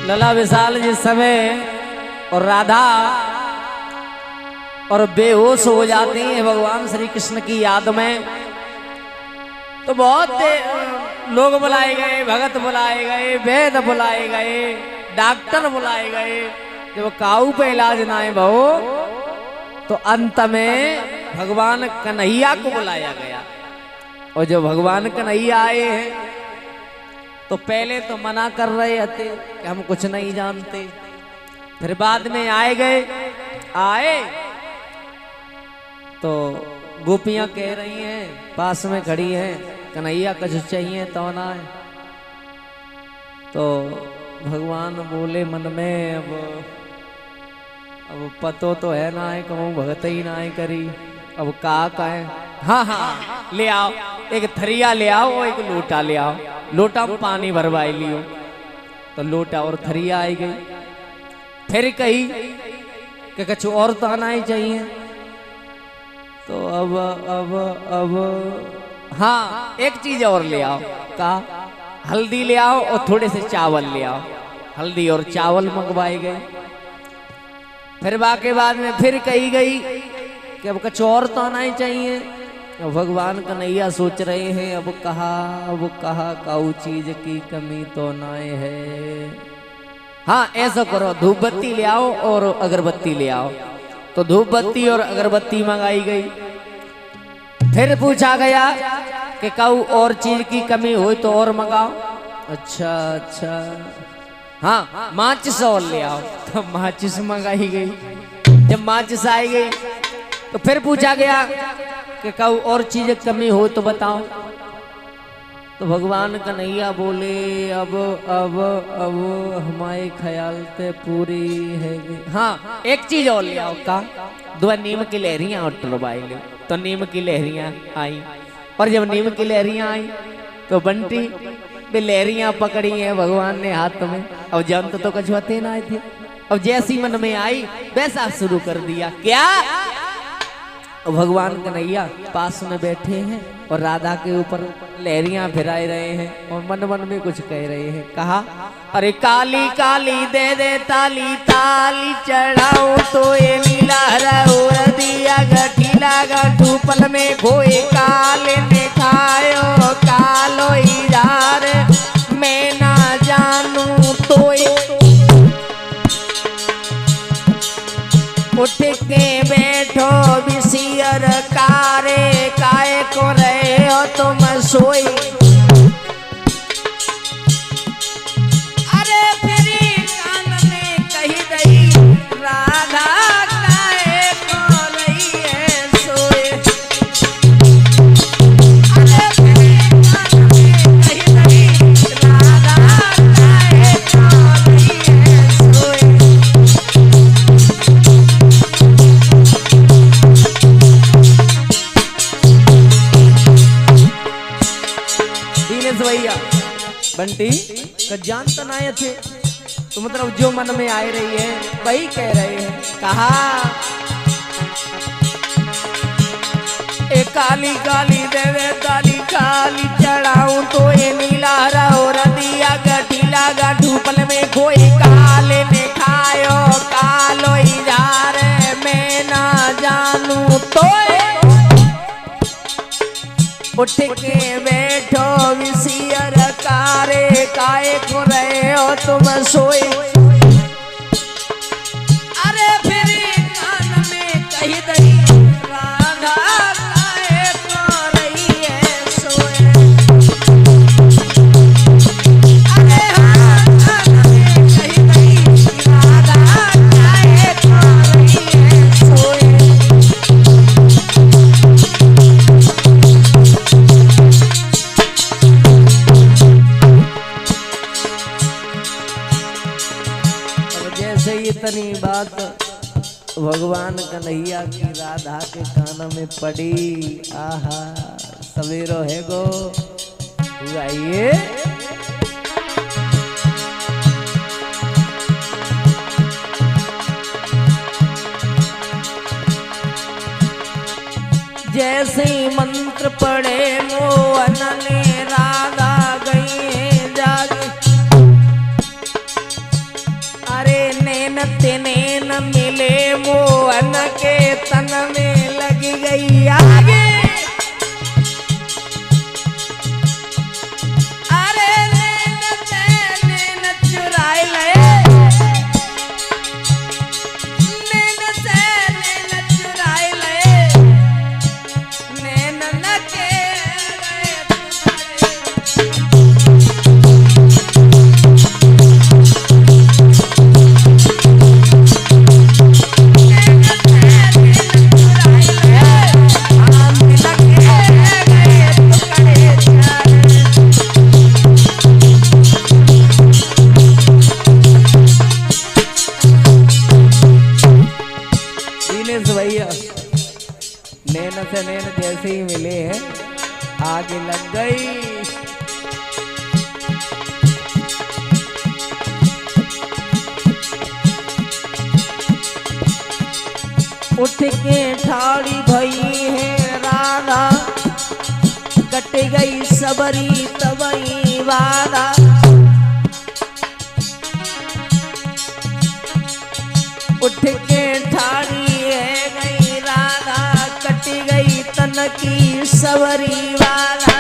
लला विशाल जिस समय और राधा और बेहोश हो जाते हैं भगवान श्री कृष्ण की याद में, तो बहुत लोग बुलाए गए, भगत बुलाए गए, वैद्य बुलाए गए, डॉक्टर बुलाए गए। जब काऊ पे इलाज ना है बहु, तो अंत में भगवान कन्हैया को बुलाया गया। और जब भगवान कन्हैया आए हैं तो पहले तो मना कर रहे थे कि हम कुछ नहीं जानते, फिर बाद में आए तो गोपियां कह रही हैं, पास में खड़ी हैं, कन्हैया कुछ चाहिए तो ना है। तो भगवान बोले मन में, अब पतो तो है ना है, कहूँ भगत ही ना है करी, अब का है। हाँ हाँ ले आओ, एक थरिया ले आओ, एक लोटा ले आओ, लोटा में पानी भरवाई लियो। तो लोटा और थरिया आई गई। फिर कही कि कुछ और तो आना ही चाहिए। तो अब हाँ एक चीज और ले आओ, का हल्दी ले आओ और थोड़े से चावल ले आओ। हल्दी और चावल मंगवाए गए। फिर बाके बाद में फिर कही गई कि अब कुछ और तो आना ही चाहिए। भगवान कन्हैया सोच रहे हैं, अब कहा काऊ चीज की कमी तो ना है। हाँ ऐसा करो, धूप बत्ती ले आओ और अगरबत्ती ले आओ। तो धूप बत्ती और अगरबत्ती मंगाई गई। फिर पूछा गया कि काऊ और चीज की कमी हो तो और मंगाओ। अच्छा हाँ माचिस और ले आओ। तो माचिस मंगाई गई। जब माचिस आई गई तो फिर पूछा गया कि काऊ और चीज कमी हो तो बताओ। तो भगवान कन्हैया बोले, अब हमारे ख्याल से पूरी है। हाँ एक चीज और ले आओ, का दो नीम की लहरियां और टरवाई ले। तो नीम की लहरियां आई। और जब नीम की लहरियां आई तो बंटी पे लहरियां पकड़ी हैं भगवान ने हाथ में। अब जानते तो कछुआते ना आए थे। अब जैसी मन में आई वैसा शुरू कर दिया। क्या भगवान कन्हैया पास में बैठे हैं और राधा के ऊपर लहरियां फिराए रहे हैं और मन में कुछ कह रहे हैं। कहा, अरे काली काली दे दे ताली, ताली चढ़ाओ तो ये नीला हरा दिया गठीला गठू पल में खोए। काले ने खायो कालो इजार, मैं ना जानू तो उठ के बैठो विसियर कारे, काए को रहे हो तुम सोई। अरे फिर कान में कही गई राधा काए को रही है सोए। अरे फिर कान में कही गई राधा काए को रही है सोए। भैया बंटी का जान तो ना थे, तो मतलब जो मन में आए रही है वही कह रहे हैं। कहा, ए काली काली देवे ताली, काली चढ़ाऊं तो ये नीला हरा और दिया गठीला गाठू पल में खोई। काले ने खायो कालो इजार, मैं ना जानू तो उठ के बैठो विसियर कारे, काए को रहे हो तुम सोए। अरे फिर कान में कही दई राधा काए को रही है सोए। अरे हाँ कान में कही दई राधा काए को रही है सोए। इतनी बात भगवान कन्हैया की राधा के कान में पड़ी। आहा सवेरो है गो आइए। जैसे मंत्र पढ़े मोहन ने राधा गई है जागे। आगे अरे नैन चुराए ले नैन चुराए ले नैन लगे भैया नैन से नैन जैसे ही मिले हैं आगे लग गई। उठ के ठाड़ी भई है राधा कट गई सबरी तबई वादा उठ के ठाड़ी है गई राधा कट गई तन की सवरी वाला